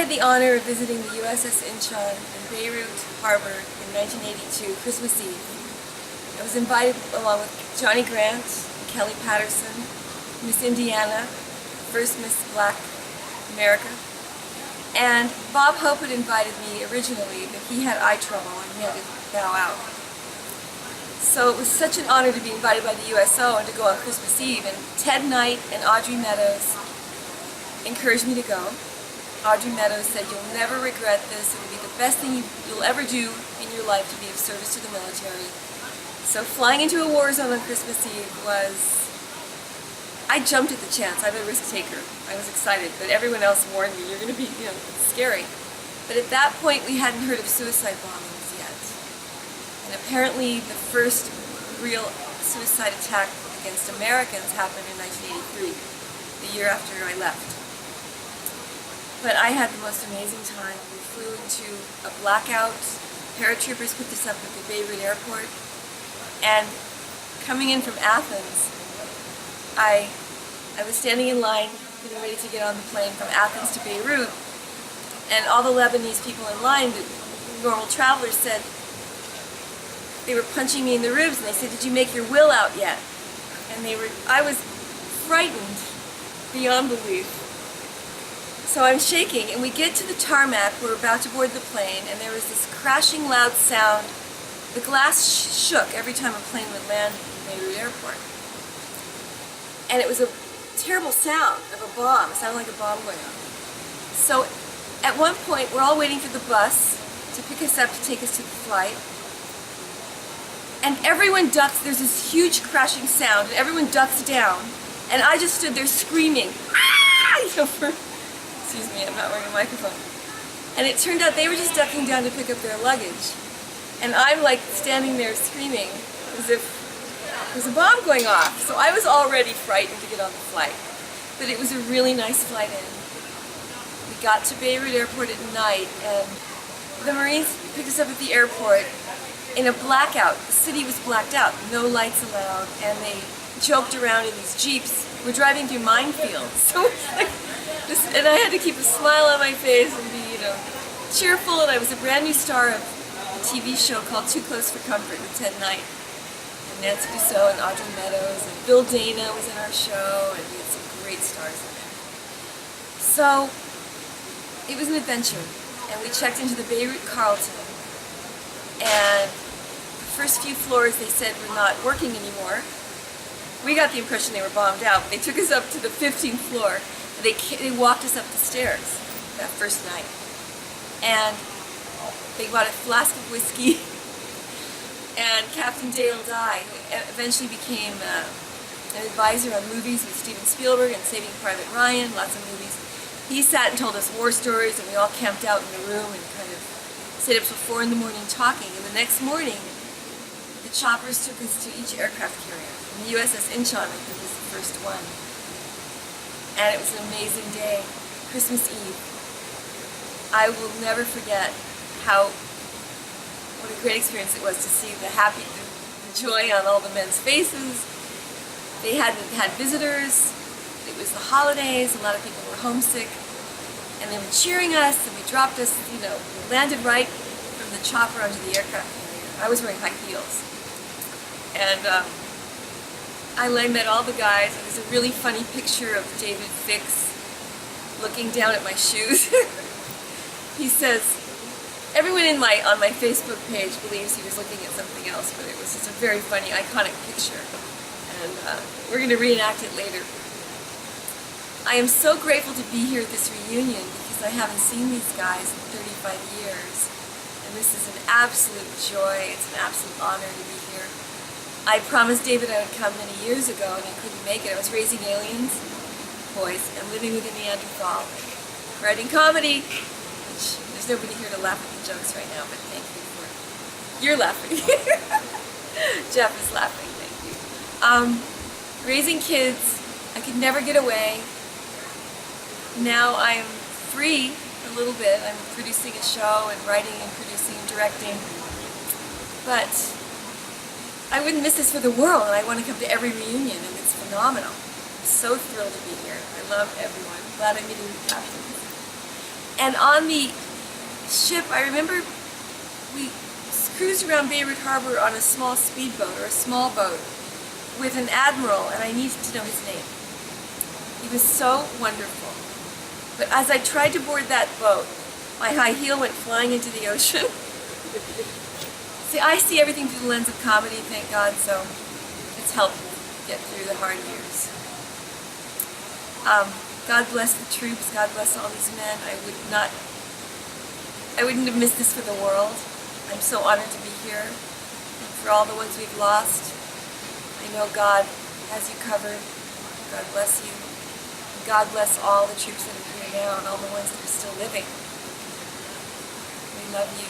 had the honor of visiting the USS Inchon in Beirut Harbor in 1982, Christmas Eve. I was invited along with Johnny Grant, Kelly Patterson, Miss Indiana, first Miss Black America, and Bob Hope had invited me originally, but he had eye trouble and he had to bow out. So it was such an honor to be invited by the USO and to go on Christmas Eve, and Ted Knight and Audrey Meadows encouraged me to go. Audrey Meadows said, "You'll never regret this. It will be the best thing you'll ever do in your life to be of service to the military." So flying into a war zone on Christmas Eve was, I jumped at the chance. I'm a risk taker. I was excited, but everyone else warned me, you're going to be, it's scary. But at that point, we hadn't heard of suicide bombings yet. And apparently the first real suicide attack against Americans happened in 1983, the year after I left. But I had the most amazing time. We flew into a blackout. Paratroopers picked us up at the Beirut airport. And coming in from Athens, I was standing in line, getting ready to get on the plane from Athens to Beirut, and all the Lebanese people in line, the normal travelers, said, they were punching me in the ribs, and they said, "Did you make your will out yet?" And I was frightened beyond belief. So I'm shaking, and we get to the tarmac, we're about to board the plane, and there was this crashing loud sound. The glass shook every time a plane would land at Beirut airport. And it was a terrible sound of a bomb. It sounded like a bomb going off. So at one point, we're all waiting for the bus to pick us up to take us to the flight. And everyone ducks. There's this huge crashing sound, and everyone ducks down. And I just stood there screaming, "Ah!" Excuse me, I'm not wearing a microphone. And it turned out they were just ducking down to pick up their luggage. And I'm like standing there screaming as if there's a bomb going off. So I was already frightened to get on the flight. But it was a really nice flight in. We got to Beirut airport at night, and the Marines picked us up at the airport in a blackout. The city was blacked out, no lights allowed, and they joked around in these jeeps. We're driving through minefields. So like this, and I had to keep a smile on my face and be, cheerful, and I was a brand new star of a TV show called Too Close for Comfort with Ted Knight. Nancy Dussault and Audrey Meadows, and Bill Dana was in our show, and we had some great stars in it. So it was an adventure, and we checked into the Beirut Carlton, and the first few floors they said were not working anymore. We got the impression they were bombed out, but they took us up to the 15th floor, and they walked us up the stairs that first night, and they bought a flask of whiskey. And Captain Dale Dye, who eventually became an advisor on movies with Steven Spielberg and Saving Private Ryan, lots of movies. He sat and told us war stories, and we all camped out in the room and kind of stayed up till 4 in the morning talking. And the next morning, the choppers took us to each aircraft carrier. And the USS Inchon, I think, was the first one. And it was an amazing day, Christmas Eve. I will never forget what a great experience it was to see the joy on all the men's faces. They hadn't had visitors. It was the holidays. A lot of people were homesick. And they were cheering us, and we dropped us, we landed right from the chopper onto the aircraft carrier. I was wearing high heels. And I met all the guys. There's a really funny picture of David Fix looking down at my shoes. He says, everyone on my Facebook page believes he was looking at something else, but it was just a very funny, iconic picture. And we're going to reenact it later. I am so grateful to be here at this reunion because I haven't seen these guys in 35 years. And this is an absolute joy. It's an absolute honor to be here. I promised David I would come many years ago, and I couldn't make it. I was raising aliens, boys, and living with a Neanderthal, writing comedy. There's nobody here to laugh at the jokes right now, but thank you for... You're laughing. Jeff is laughing, thank you. Raising kids, I could never get away. Now I'm free a little bit. I'm producing a show and writing and producing and directing. But I wouldn't miss this for the world, and I want to come to every reunion, and it's phenomenal. I'm so thrilled to be here. I love everyone. Glad I met you, Captain. And on the ship, I remember we cruised around Beirut Harbor on a small speedboat or a small boat with an admiral, and I needed to know his name. He was so wonderful. But as I tried to board that boat, my high heel went flying into the ocean. See, I see everything through the lens of comedy, thank God, so it's helped get through the hard years. God bless the troops, God bless all these men. I wouldn't have missed this for the world. I'm so honored to be here. And for all the ones we've lost, I know God has you covered. God bless you. And God bless all the troops that are here now and all the ones that are still living. We love you.